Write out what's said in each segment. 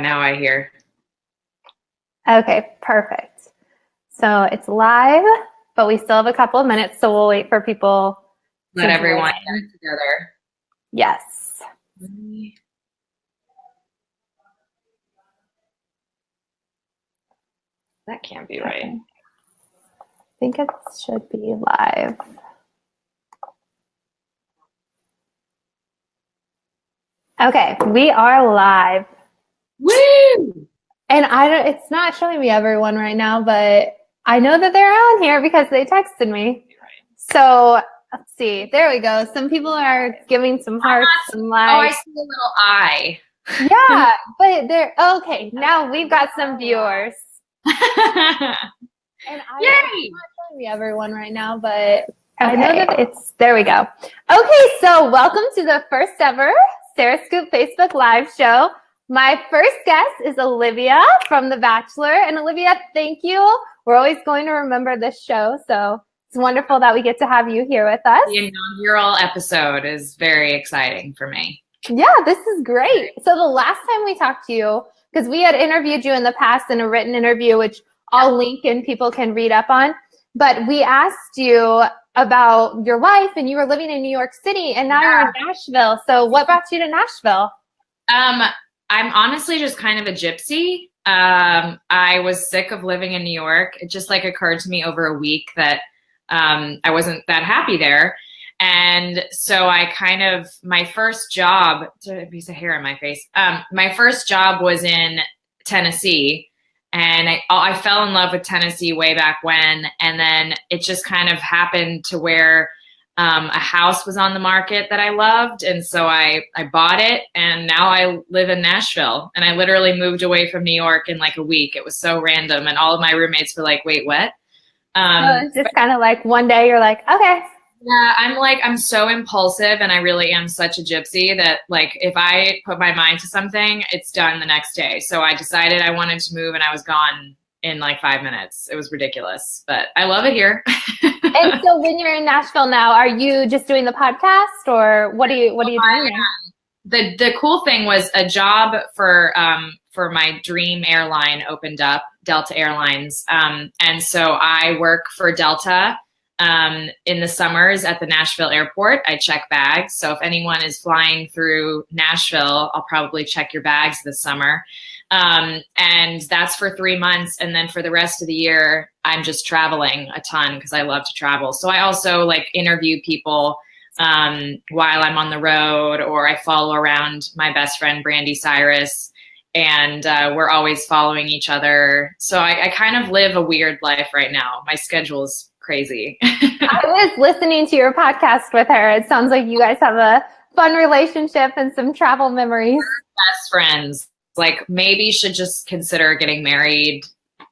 now I hear. Okay, perfect. So it's live, but we still have a couple of minutes, so we'll wait for people. Let everyone get together. Yes. That can't be right. I think it should be live. Okay, we are live. Woo! And it's not showing me everyone right now, but I know that they're on here because they texted me. So let's see. There we go. Some people are giving some hearts and likes. Oh, I see a little eye. Yeah, but they're okay. Now we've got some viewers. And it's not showing me everyone right now, but I know that there we go. Okay, so welcome to the first ever Sarah Scoop Facebook Live show. My first guest is Olivia from The Bachelor. And Olivia, thank you. We're always going to remember this show, so it's wonderful that we get to have you here with us. The inaugural episode is very exciting for me. Yeah, this is great. So the last time we talked to you, because we had interviewed you in the past in a written interview, which I'll link and people can read up on, but we asked you about your life and you were living in New York City and now you're in Nashville. So what brought you to Nashville? I'm honestly just kind of a gypsy. I was sick of living in New York. It just occurred to me over a week that I wasn't that happy there. And so my first job, a piece of hair in my face. My first job was in Tennessee, and I fell in love with Tennessee way back when. And then it just kind of happened to where a house was on the market that I loved. And so I bought it, and now I live in Nashville, and I literally moved away from New York in a week. It was so random. And all of my roommates were like, wait, what? So it's just kind of one day you're like, okay. Yeah, I'm so impulsive, and I really am such a gypsy that if I put my mind to something, it's done the next day. So I decided I wanted to move, and I was gone in 5 minutes. It was ridiculous, but I love it here. And so when you're in Nashville now, are you just doing the podcast, or what are you doing now? The cool thing was a job for my dream airline opened up, Delta Airlines. And so I work for Delta in the summers at the Nashville airport. I check bags. So if anyone is flying through Nashville, I'll probably check your bags this summer. And that's for 3 months. And then for the rest of the year, I'm just traveling a ton because I love to travel. So I also interview people while I'm on the road, or I follow around my best friend, Brandi Cyrus, and we're always following each other. So I kind of live a weird life right now. My schedule is crazy. I was listening to your podcast with her. It sounds like you guys have a fun relationship and some travel memories. We're best friends. Maybe should just consider getting married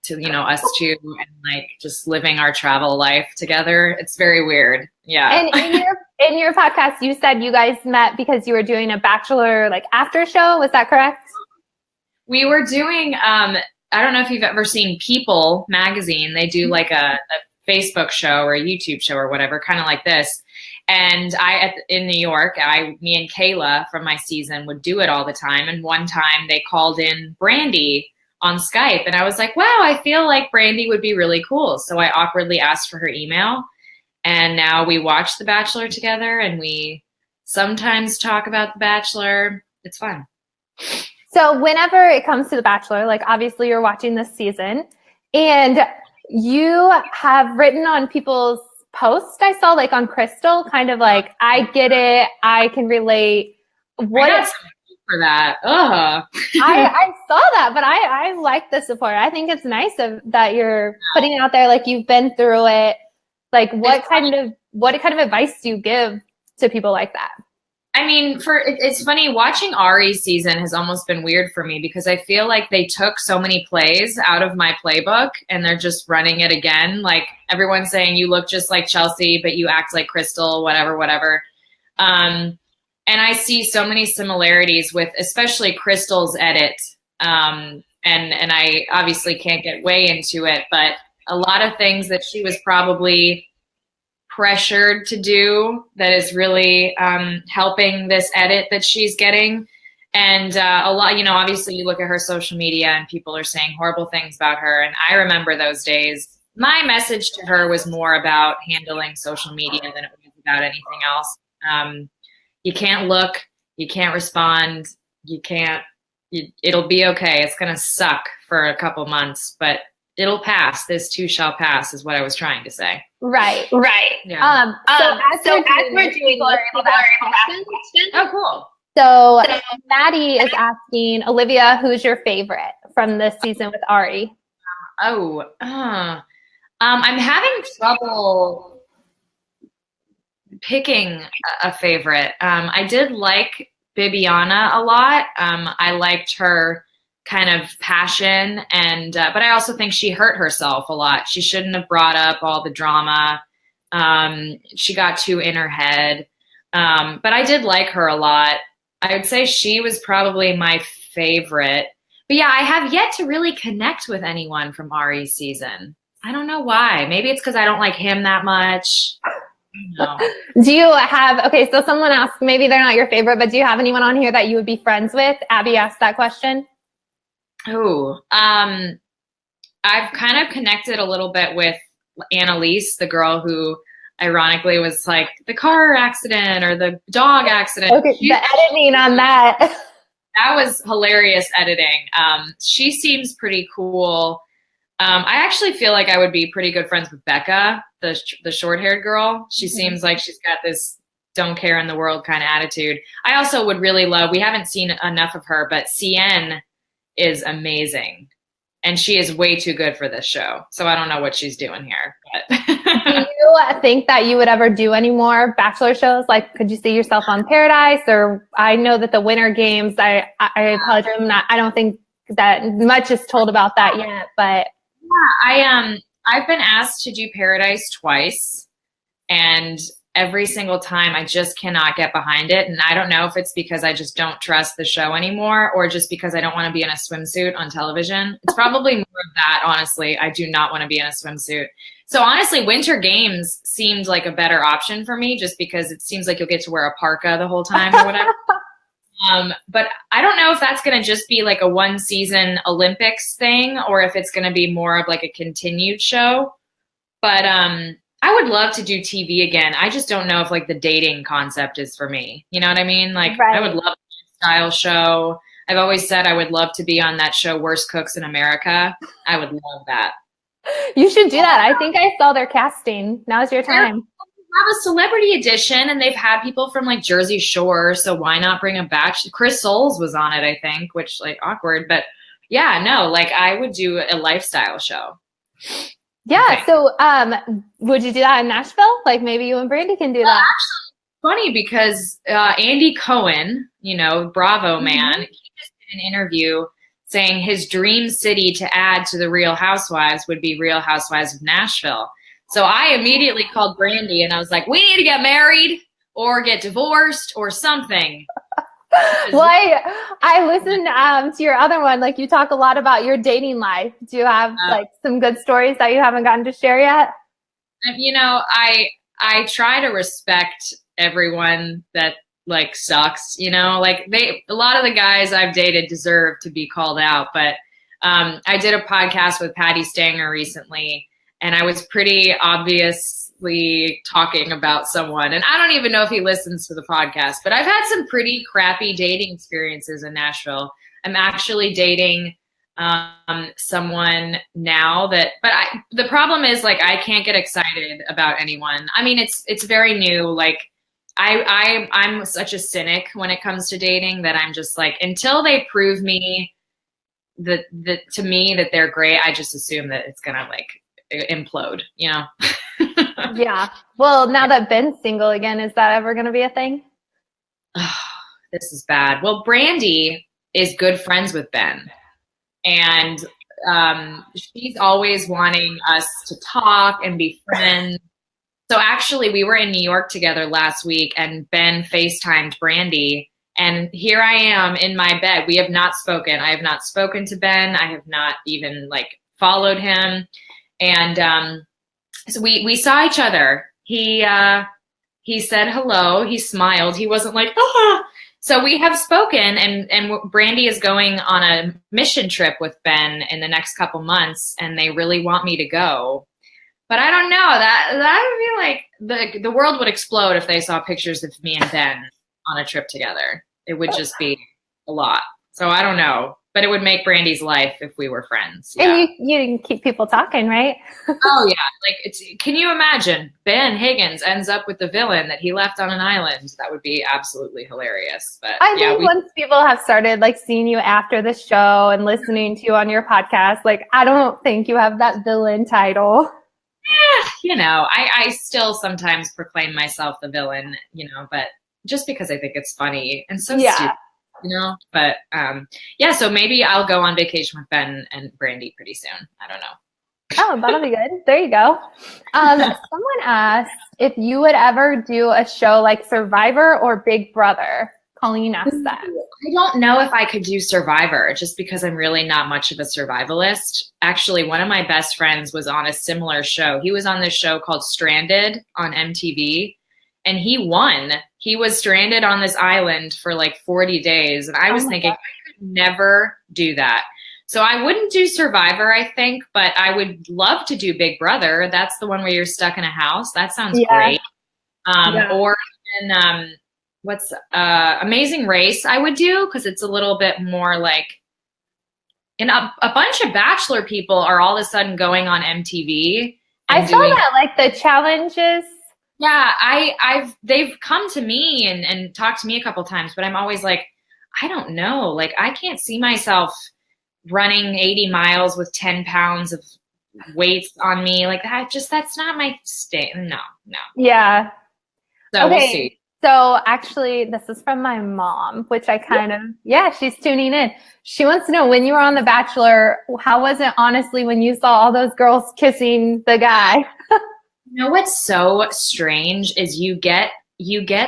to, us two, and just living our travel life together. It's very weird. Yeah. And in your podcast, you said you guys met because you were doing a Bachelor after show. Was that correct? We were doing, I don't know if you've ever seen People magazine. They do a Facebook show or a YouTube show or whatever, kind of like this. And in New York, me and Kayla from my season would do it all the time. And one time they called in Brandi on Skype, and I was like, wow, I feel like Brandi would be really cool. So I awkwardly asked for her email, and now we watch The Bachelor together, and we sometimes talk about The Bachelor. It's fun. So whenever it comes to The Bachelor, obviously you're watching this season, and you have written on people's posts, I saw on Crystal, kind of I get it, I can relate. What I got some heat for that? Ugh. I saw that, but I like the support. I think it's nice that you're putting it out there, you've been through it. What kind of advice do you give to people like that? I mean, it's funny, watching Ari's season has almost been weird for me because I feel like they took so many plays out of my playbook and they're just running it again. Everyone's saying you look just like Chelsea, but you act like Crystal, whatever. And I see so many similarities with especially Crystal's edit. And I obviously can't get way into it, but a lot of things that she was probably pressured to do that is really helping this edit that she's getting. And a lot, you know, obviously you look at her social media and people are saying horrible things about her. And I remember those days. My message to her was more about handling social media than it was about anything else. You can't look, you can't respond, it'll be okay. It's going to suck for a couple months, but it'll pass. This too shall pass is what I was trying to say. Right. Yeah. So as we're doing, people are able to ask questions. Oh, cool. So Maddie is asking, Olivia, who's your favorite from this season with Ari? I'm having trouble picking a favorite. I did like Bibiana a lot. I liked her kind of passion, and but I also think she hurt herself a lot. She shouldn't have brought up all the drama. She got too in her head. But I did like her a lot. I would say she was probably my favorite. But yeah, I have yet to really connect with anyone from Ari's season. I don't know why. Maybe it's because I don't like him that much. No. Do you have, okay, so someone asked, maybe they're not your favorite, but do you have anyone on here that you would be friends with? Abby asked that question. Oh, I've kind of connected a little bit with Annalise, the girl who ironically was like the car accident or the dog accident. Okay, the editing on that. That was hilarious editing. She seems pretty cool. I actually feel like I would be pretty good friends with Becca, the short-haired girl. She seems like she's got this don't care in the world kind of attitude. I also would really love, we haven't seen enough of her, but CN is amazing. And she is way too good for this show. So I don't know what she's doing here. But. Do you think that you would ever do any more Bachelor shows? Like, could you see yourself on Paradise? Or I know that the Winter Games, I apologize, I don't think that much is told about that yet. But yeah, I've been asked to do Paradise twice, and every single time I just cannot get behind it. And I don't know if it's because I just don't trust the show anymore or just because I don't want to be in a swimsuit on television. It's probably more of that, honestly. I do not want to be in a swimsuit. So honestly, Winter Games seemed like a better option for me just because it seems like you'll get to wear a parka the whole time or whatever. But I don't know if that's going to just be like a one season Olympics thing or if it's going to be more of like a continued show. But I would love to do TV again. I just don't know if like the dating concept is for me. You know what I mean? Like I would love a style show. I've always said I would love to be on that show, Worst Cooks in America. I would love that. You should do that. I think I saw their casting. Now's your time. They have a celebrity edition and they've had people from like Jersey Shore. So why not bring a batch? Chris Soules was on it, I think, which like awkward, but yeah, no, like I would do a lifestyle show. Yeah. Okay. So, would you do that in Nashville? Like maybe you and Brandi can do that. Actually, funny because Andy Cohen, you know, Bravo man, he just did an interview saying his dream city to add to the Real Housewives would be Real Housewives of Nashville. So I immediately called Brandi and I was like, we need to get married or get divorced or something. Well, I listened to your other one. Like you talk a lot about your dating life. Do you have like some good stories that you haven't gotten to share yet? You know, I try to respect everyone that like sucks, you know, like a lot of the guys I've dated deserve to be called out. But I did a podcast with Patty Stanger recently and I was pretty obviously talking about someone. And I don't even know if he listens to the podcast, but I've had some pretty crappy dating experiences in Nashville. I'm actually dating someone now but the problem is like, I can't get excited about anyone. I mean, it's very new. Like I'm such a cynic when it comes to dating that I'm just like, until they prove me that to me that they're great, I just assume that it's going to like implode, you know? Yeah. Well, now that Ben's single again, is that ever going to be a thing? Oh, this is bad. Well, Brandi is good friends with Ben. And she's always wanting us to talk and be friends. So actually, we were in New York together last week, and Ben FaceTimed Brandi. And here I am in my bed. We have not spoken. I have not spoken to Ben. I have not even like followed him. And so we saw each other. He said hello. He smiled. He wasn't like, ah. So we have spoken, and Brandi is going on a mission trip with Ben in the next couple months, and they really want me to go. But I don't know. That would be like the world would explode if they saw pictures of me and Ben on a trip together. It would just be a lot. So I don't know. But it would make Brandi's life if we were friends. Yeah. And you can keep people talking, right? Oh yeah. Like can you imagine Ben Higgins ends up with the villain that he left on an island? That would be absolutely hilarious. But I think once people have started like seeing you after the show and listening to you on your podcast, like I don't think you have that villain title. You know, I still sometimes proclaim myself the villain, you know, but just because I think it's funny and so stupid. You know, but so maybe I'll go on vacation with Ben and Brandi pretty soon. I don't know. Oh, that'll be good. There you go. Someone asked if you would ever do a show like Survivor or Big Brother. Colleen asked that. I don't know if I could do Survivor just because I'm really not much of a survivalist. Actually, one of my best friends was on a similar show. He was on this show called Stranded on MTV. And he won. He was stranded on this island for like 40 days. And I was thinking, I could never do that. So I wouldn't do Survivor, I think, but I would love to do Big Brother. That's the one where you're stuck in a house. That sounds great. Or in, Amazing Race I would do because it's a little bit more like, and a bunch of Bachelor people are all of a sudden going on MTV. I saw that, like the challenges. Yeah, they've come to me and talked to me a couple times, but I'm always like, I don't know. Like, I can't see myself running 80 miles with 10 pounds of weights on me. Like that's not my state. No. Yeah. So we'll see. So actually, this is from my mom, which I she's tuning in. She wants to know, when you were on The Bachelor, how was it, honestly, when you saw all those girls kissing the guy? You know what's so strange is you get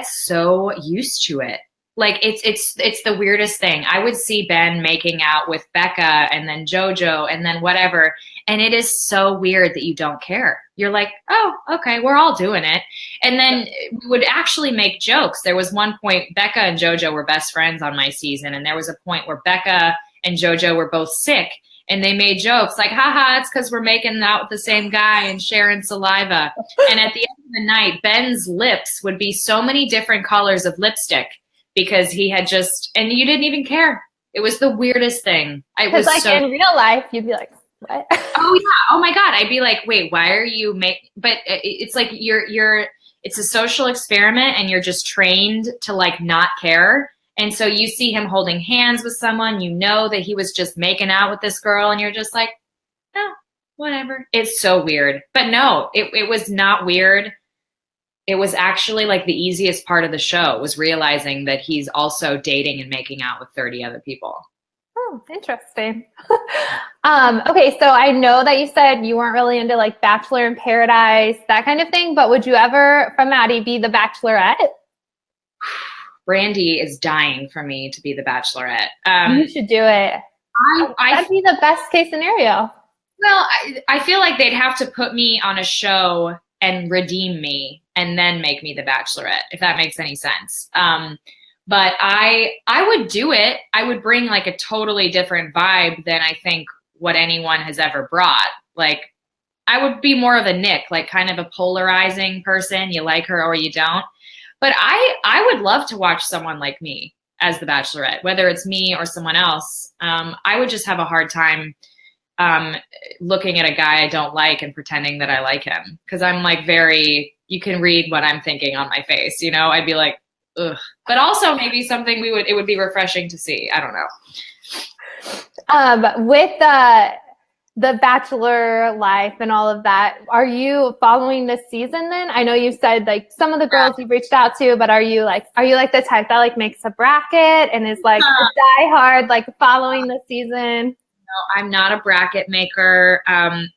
so used to it. Like it's the weirdest thing. I would see Ben making out with Becca and then JoJo and then whatever, and it is so weird that you don't care. You're like, oh, okay, we're all doing it. And then we would actually make jokes. There was one point Becca and JoJo were best friends on my season, and there was a point where Becca and JoJo were both sick. And they made jokes like, haha, it's because we're making out with the same guy and sharing saliva. And at the end of the night, Ben's lips would be so many different colors of lipstick because he had and you didn't even care. It was the weirdest thing. Because in real life, you'd be like, what? Oh, yeah. Oh, my God. I'd be like, wait, why are you But it's like it's a social experiment and you're just trained to like not care. And so you see him holding hands with someone, you know that he was just making out with this girl, and you're just like, oh, whatever. It's so weird. But no, it was not weird. It was actually like the easiest part of the show was realizing that he's also dating and making out with 30 other people. Oh, interesting. Okay, so I know that you said you weren't really into like Bachelor in Paradise, that kind of thing, but would you ever, from Maddie, be the Bachelorette? Brandi is dying for me to be the Bachelorette. You should do it. That'd be the best case scenario. Well, I feel like they'd have to put me on a show and redeem me and then make me the Bachelorette, if that makes any sense. But I would do it. I would bring like a totally different vibe than I think what anyone has ever brought. Like, I would be more of a Nick, like kind of a polarizing person. You like her or you don't. But I would love to watch someone like me as the Bachelorette, whether it's me or someone else. I would just have a hard time looking at a guy I don't like and pretending that I like him. Because I'm like you can read what I'm thinking on my face, you know? I'd be like, ugh. But also maybe something it would be refreshing to see. I don't know. With the Bachelor life and all of that, are you following this season then? I know you said like some of the girls you've reached out to, but are you like the type that like makes a bracket and is like a diehard, like following the season? No, I'm not a bracket maker. I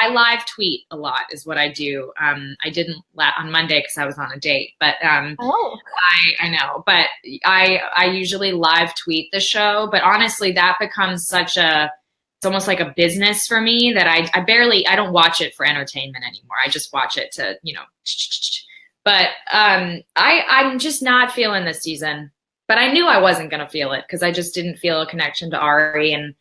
live tweet a lot is what I do. I didn't on Monday because I was on a date, but I know, but I usually live tweet the show, but honestly that becomes it's almost like a business for me that I don't watch it for entertainment anymore. I just watch it to, But I'm just not feeling this season. But I knew I wasn't going to feel it because I just didn't feel a connection to Ari. And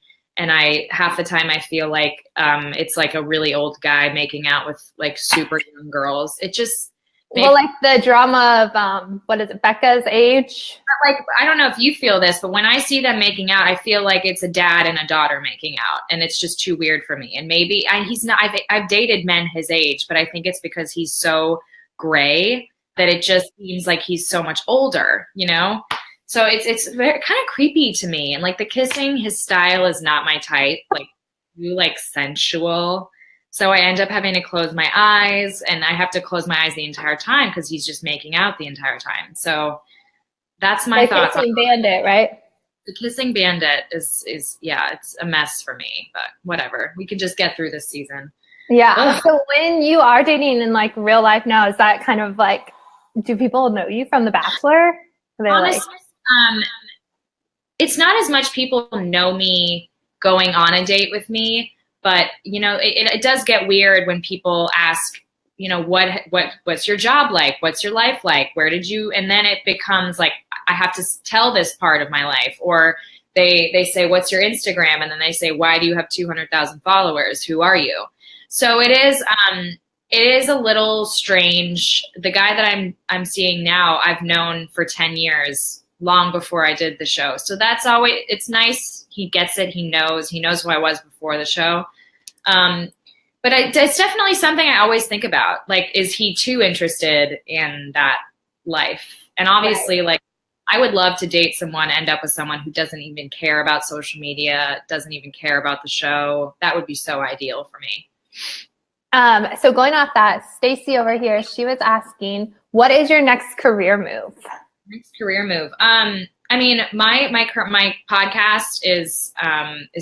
I half the time I feel like it's like a really old guy making out with like super young girls. It just well, like the drama of what is it, Becca's age? Like, I don't know if you feel this, but when I see them making out, I feel like it's a dad and a daughter making out, and it's just too weird for me. And maybe he's not. I've dated men his age, but I think it's because he's so gray that it just seems like he's so much older, you know? So it's very kind of creepy to me. And like the kissing, his style is not my type. Like you like sensual. So I end up having to close my eyes, and I have to close my eyes the entire time because he's just making out the entire time. So that's my thoughts. The Kissing Bandit, right? The Kissing Bandit is yeah, it's a mess for me, but whatever. We can just get through this season. Yeah. Ugh. So when you are dating in like real life now, is that kind of like, do people know you from The Bachelor? Honestly, it's not as much people know me going on a date with me, but you know, it does get weird when people ask, you know, what's your job like? What's your life like? Where did you? And then it becomes like I have to tell this part of my life, or they say, what's your Instagram? And then they say, why do you have 200,000 followers? Who are you? So it is a little strange. The guy that I'm seeing now, I've known for 10 years, long before I did the show. So that's always, it's nice. He gets it. He knows who I was before the show. But it's definitely something I always think about. Like, is he too interested in that life? And obviously, right. Like, I would love to date someone, end up with someone who doesn't even care about social media, doesn't even care about the show. That would be so ideal for me. So going off that, Stacie over here, she was asking, what is your next career move? Next career move. I mean, my podcast is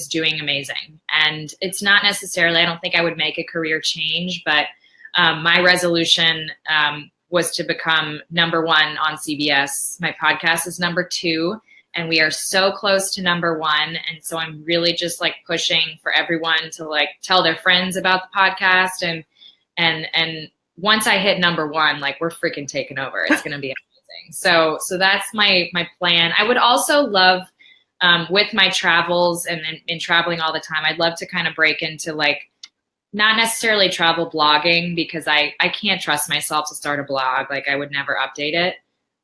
doing amazing, and it's not necessarily, I don't think I would make a career change, but my resolution was to become #1 on CBS. My podcast is #2, and we are so close to #1. And so I'm really just like pushing for everyone to like tell their friends about the podcast. And once I hit #1, like we're freaking taking over. It's going to be amazing. So that's my plan. I would also love, with my travels and traveling all the time, I'd love to kind of break into like, not necessarily travel blogging, because I can't trust myself to start a blog. Like I would never update it.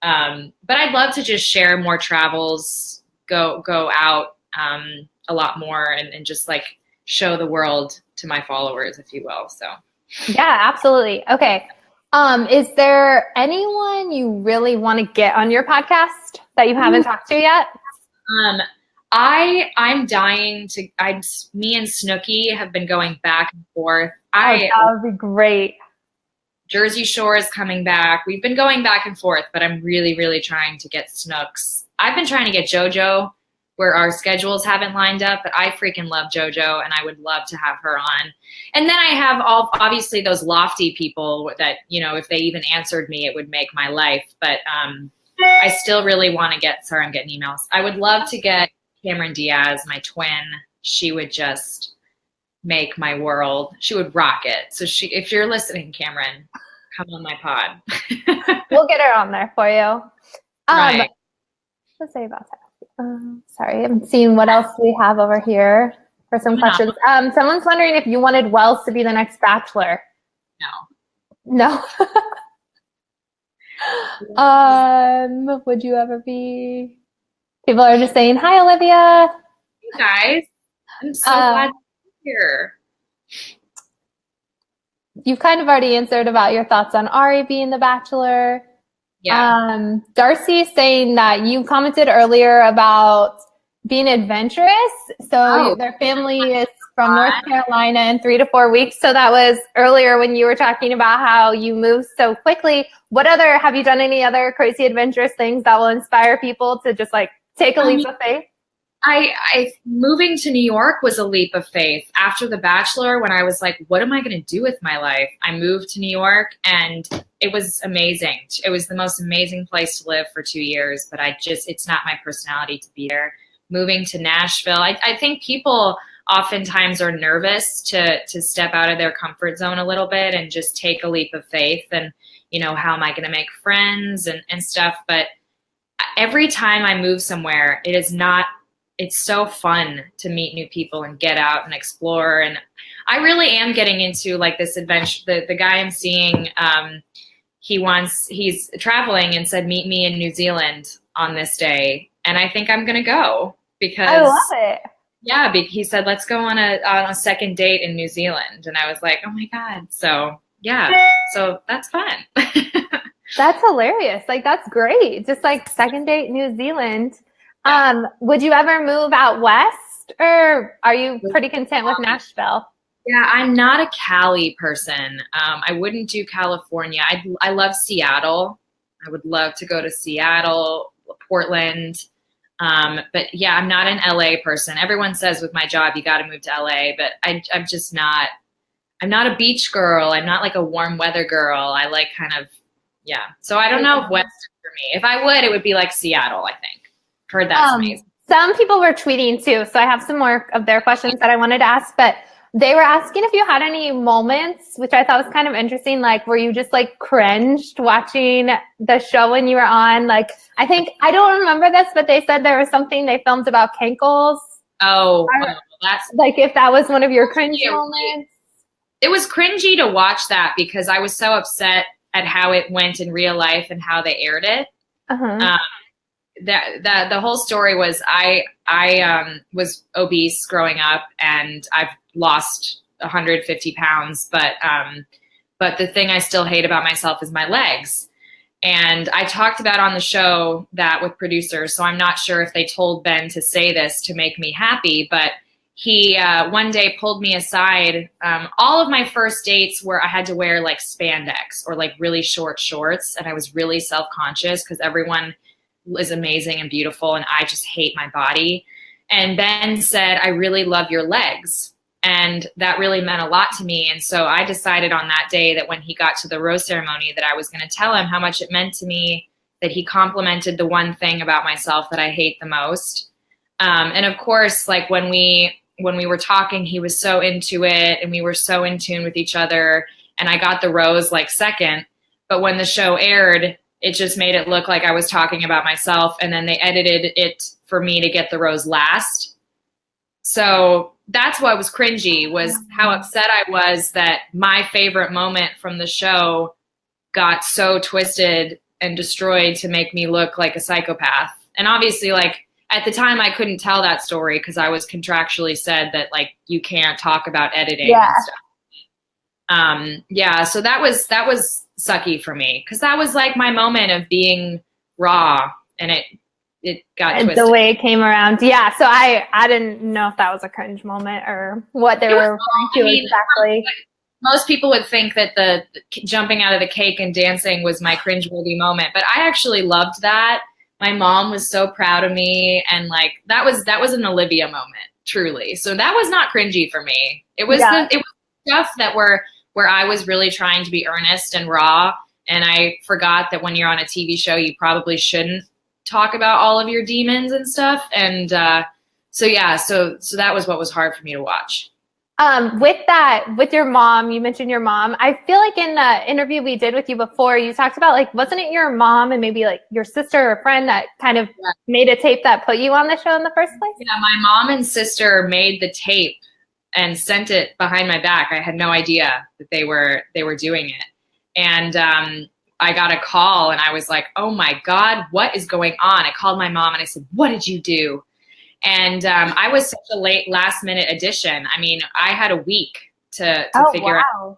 But I'd love to just share more travels, go out a lot more, and just like show the world to my followers, if you will. So yeah, absolutely. Okay. Is there anyone you really want to get on your podcast that you haven't talked to yet? I'm dying to. Me and Snooki have been going back and forth. That would be great. Jersey Shore is coming back. We've been going back and forth, but I'm really, really trying to get Snooks. I've been trying to get JoJo, where our schedules haven't lined up, but I freaking love JoJo, and I would love to have her on. And then I have obviously those lofty people that, you know, if they even answered me, it would make my life. But I still really want to get, sorry, I'm getting emails. I would love to get Cameron Diaz, my twin. She would just make my world. She would rock it. So if you're listening, Cameron, come on my pod. We'll get her on there for you. Right. Let's say about that. Sorry, I'm seeing what else we have over here for some questions. Someone's wondering if you wanted Wells to be the next Bachelor. No. Would you ever be? People are just saying, hi, Olivia. Hey, guys. I'm so glad to be here. You've kind of already answered about your thoughts on Ari being the Bachelor. Yeah. Darcy saying that you commented earlier about being adventurous. So their family is from North Carolina in 3 to 4 weeks. So that was earlier when you were talking about how you moved so quickly. Have you done any other crazy adventurous things that will inspire people to just like take a leap of faith? I moving to New York was a leap of faith. After The Bachelor, when I was like, what am I going to do with my life? I moved to New York, and it was amazing. It was the most amazing place to live for 2 years, but it's not my personality to be there. Moving to Nashville, I think people oftentimes are nervous to step out of their comfort zone a little bit and just take a leap of faith. And, you know, how am I going to make friends and stuff. But every time I move somewhere, it's so fun to meet new people and get out and explore. And I really am getting into like this adventure. The guy I'm seeing, he's traveling and said, meet me in New Zealand on this day. And I think I'm going to go because I love it. Yeah, he said, let's go on a second date in New Zealand. And I was like, oh my God. So yeah, so that's fun. That's hilarious. Like, that's great. Just like second date New Zealand. Would you ever move out west, or are you pretty content with Nashville? Yeah, I'm not a Cali person. I wouldn't do California. I love Seattle. I would love to go to Seattle, Portland. But yeah, I'm not an LA person. Everyone says with my job, you got to move to LA, but I'm just not. I'm not a beach girl. I'm not like a warm weather girl. I like kind of, yeah. So I don't know if West is for me. If I would, it would be like Seattle, I think. Heard that's amazing. Some people were tweeting too. So I have some more of their questions that I wanted to ask, but they were asking if you had any moments, which I thought was kind of interesting. Like, were you just like cringed watching the show when you were on? Like, I don't remember this, but they said there was something they filmed about cankles. Oh, that's like, if that was one of your cringe moments. It was cringy to watch that because I was so upset at how it went in real life and how they aired it. The whole story was I was obese growing up and I've lost 150 pounds, but the thing I still hate about myself is my legs. And I talked about on the show that with producers, so I'm not sure if they told Ben to say this to make me happy, but he one day pulled me aside. All of my first dates where I had to wear like spandex or like really short shorts, and I was really self-conscious because everyone is amazing and beautiful, and I just hate my body. And Ben said, I really love your legs. And that really meant a lot to me. And so I decided on that day that when he got to the rose ceremony that I was going to tell him how much it meant to me that he complimented the one thing about myself that I hate the most. And of course, like when we were talking, he was so into it and we were so in tune with each other. And I got the rose like second. But when the show aired, it just made it look like I was talking about myself. And then they edited it for me to get the rose last. So that's what was cringy, was how upset I was that my favorite moment from the show got so twisted and destroyed to make me look like a psychopath. And obviously, like, at the time I couldn't tell that story because I was contractually said that like you can't talk about editing and stuff. So that was sucky for me because that was like my moment of being raw, and it got twisted. The way it came around. Yeah. So I didn't know if that was a cringe moment or what they were referring to exactly. Most people would think that the jumping out of the cake and dancing was my cringeworthy moment, but I actually loved that. My mom was so proud of me, and like that was an Olivia moment, truly. So that was not cringy for me. It was it was stuff that where I was really trying to be earnest and raw, and I forgot that when you're on a TV show, you probably shouldn't talk about all of your demons and stuff. And so that was what was hard for me to watch. With your mom, you mentioned your mom. I feel like in the interview we did with you before, you talked about like, wasn't it your mom and maybe like your sister or friend that kind of made a tape that put you on the show in the first place? Yeah, my mom and sister made the tape and sent it behind my back. I had no idea that they were doing it. And I got a call and I was like, oh my God, what is going on? I called my mom and I said, what did you do? And I was such a last minute addition. I mean, I had a week to figure out.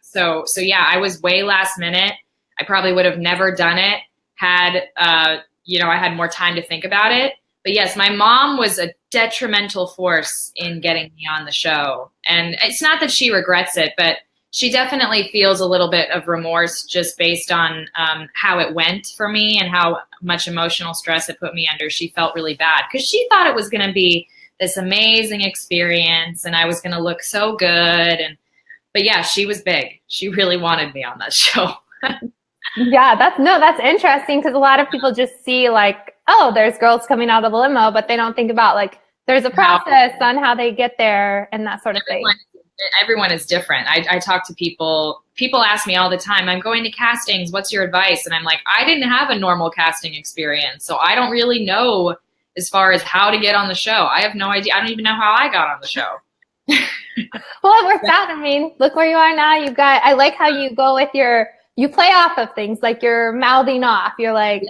So yeah, I was way last minute. I probably would have never done it had, I had more time to think about it. But yes, my mom was a detrimental force in getting me on the show. And it's not that she regrets it, but she definitely feels a little bit of remorse just based on how it went for me and how much emotional stress it put me under. She felt really bad because she thought it was going to be this amazing experience and I was going to look so good. But yeah, she was big. She really wanted me on that show. Yeah, that's interesting because a lot of people just see like, oh, there's girls coming out of the limo, but they don't think about like there's a process on how they get there and that sort of thing. everyone is different. I talk to people ask me all the time, I'm going to castings, what's your advice? And I'm like, I didn't have a normal casting experience, so I don't really know as far as how to get on the show. I have no idea. I don't even know how I got on the show. Well, it worked out. I mean, look where you are now. I like how you go with you play off of things, like you're mouthing off. You're like,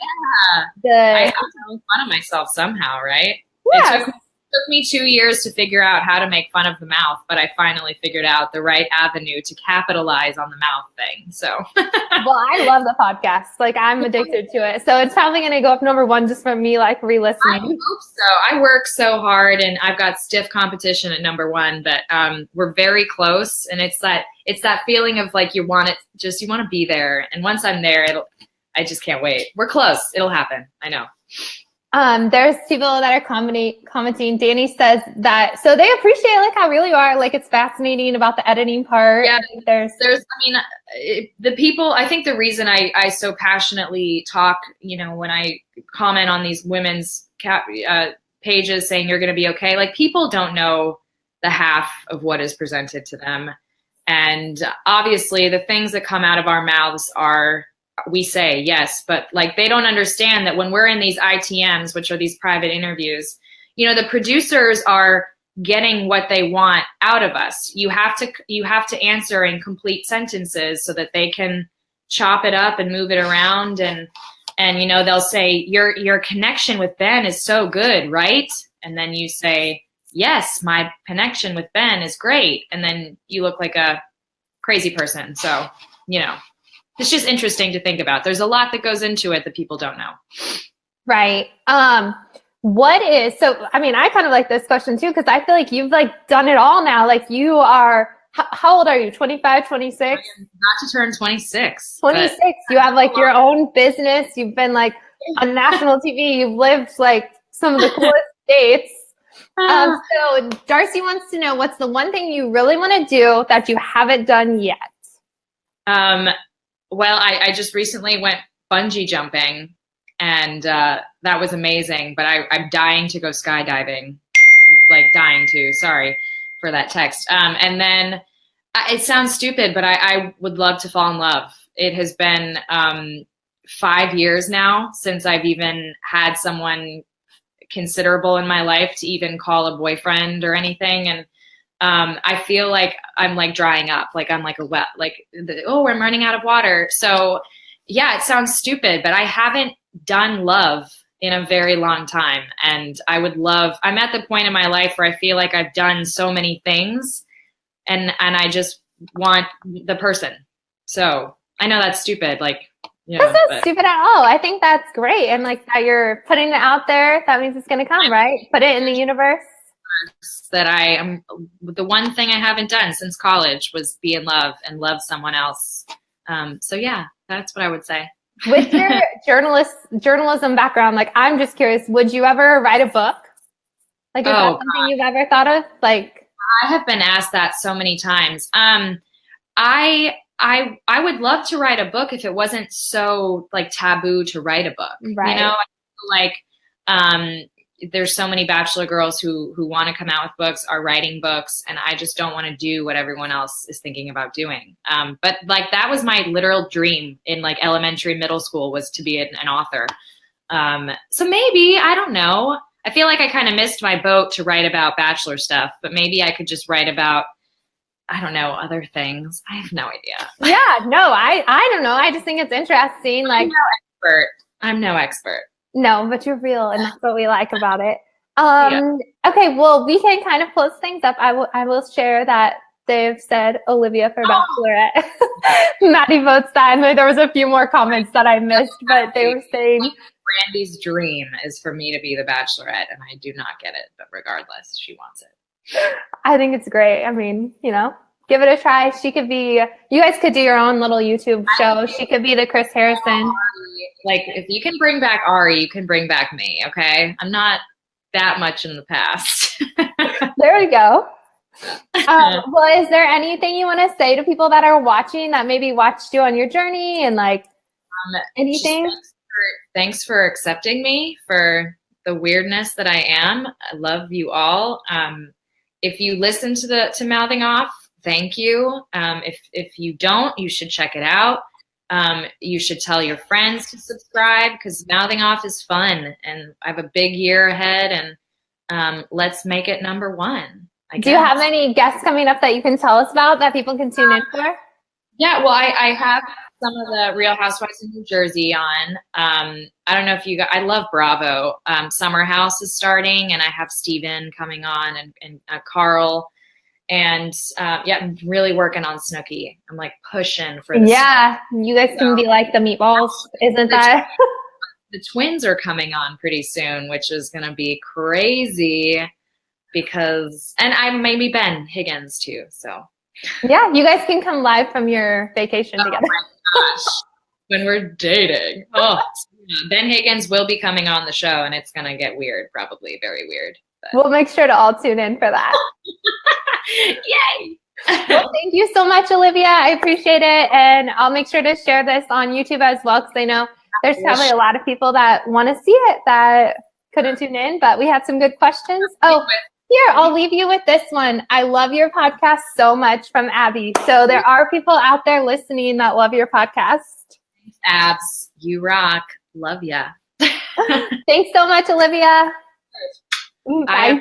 I have to make fun of myself somehow, right? Yeah. It took me 2 years to figure out how to make fun of the mouth, but I finally figured out the right avenue to capitalize on the mouth thing. So, well, I love the podcast. Like, I'm addicted to it. So it's probably going to go up #1 just from me, like, re-listening. I hope so. I work so hard, and I've got stiff competition at #1, but we're very close. And it's that feeling of like, you want to be there. And once I'm there, I just can't wait. We're close. It'll happen. I know. There's people that are commenting. Danee says that, so they appreciate like how real you are. Like, it's fascinating about the editing part. Yeah, the people, I think the reason I so passionately talk, when I comment on these women's pages saying you're going to be okay, like, people don't know the half of what is presented to them. And obviously the things that come out of our mouths we say yes, but like, they don't understand that when we're in these ITMs, which are these private interviews, the producers are getting what they want out of us. You have to answer in complete sentences so that they can chop it up and move it around. And they'll say, your connection with Ben is so good, right? And then you say, yes, my connection with Ben is great. And then you look like a crazy person. So, it's just interesting to think about. There's a lot that goes into it that people don't know. Right. I kind of like this question too, because I feel like you've like done it all now. Like, you are, how old are you? 25, 26? I am about to turn 26. 26. You have like your own business. You've been like on national TV. You've lived like some of the coolest states. So Darcy wants to know, what's the one thing you really want to do that you haven't done yet? Well, I just recently went bungee jumping, and that was amazing, but I'm dying to go skydiving, like dying to. Sorry for that text. And then it sounds stupid, but I would love to fall in love. It has been 5 years now since I've even had someone considerable in my life to even call a boyfriend or anything. And I feel like I'm like drying up, like I'm like I'm running out of water. So yeah, it sounds stupid, but I haven't done love in a very long time. And I'm at the point in my life where I feel like I've done so many things, and I just want the person. So I know that's stupid. Like, that's not stupid at all. I think that's great. And like that you're putting it out there, that means it's going to come, right? Put it in the universe. That I am, the one thing I haven't done since college was be in love and love someone else. So yeah, that's what I would say. With your journalism background, like, I'm just curious, would you ever write a book? Like, is that something you've ever thought of? Like, I have been asked that so many times. I would love to write a book if it wasn't so like taboo to write a book. Right. I feel like there's so many Bachelor girls who want to come out with books, are writing books, and I just don't want to do what everyone else is thinking about doing. But like, that was my literal dream in like elementary, middle school, was to be an author. So maybe, I don't know. I feel like I kind of missed my boat to write about Bachelor stuff, but maybe I could just write about, I don't know, other things. I have no idea. Yeah, no, I don't know. I just think it's interesting. Like, I'm no expert. No, but you're real, and that's what we like about it. Okay, well, we can kind of close things up. I will share that they've said Olivia for Bachelorette. Maddie votes that, and there was a few more comments that I missed, but they were saying Brandi's dream is for me to be the Bachelorette, and I do not get it, but regardless, she wants it. I think it's great. I mean, give it a try. She could be, you guys could do your own little YouTube show. She could be the Chris Harrison. Like, if you can bring back Ari, you can bring back me, okay? I'm not that much in the past. There we go. Well, is there anything you want to say to people that are watching that maybe watched you on your journey, and like anything? Thanks for accepting me for the weirdness that I am. I love you all. If you listen to Mouthing Off, thank you. If you don't, you should check it out. You should tell your friends to subscribe because Mouthing Off is fun, and I have a big year ahead, and let's make it number one. Do you have any guests coming up that you can tell us about that people can tune in for? Yeah, well, I have some of the Real Housewives of New Jersey on. I don't know if you guys, I love Bravo. Summer House is starting, and I have Steven coming on, and Carl. And yeah, I'm really working on Snooki. I'm like pushing for the you guys can be like the meatballs, isn't that? The twins are coming on pretty soon, which is going to be crazy because, and I maybe Ben Higgins too. So yeah, you guys can come live from your vacation together. Oh my gosh, when we're dating. Oh, Ben Higgins will be coming on the show, and it's going to get weird, probably very weird. But. We'll make sure to all tune in for that. Yay! Well, thank you so much, Olivia. I appreciate it. And I'll make sure to share this on YouTube as well, because I know there's probably a lot of people that want to see it that couldn't tune in, but we had some good questions. Oh, here, I'll leave you with this one. I love your podcast so much, from Abby. So there are people out there listening that love your podcast. Thanks, Abs. You rock. Love ya. Thanks so much, Olivia. Bye.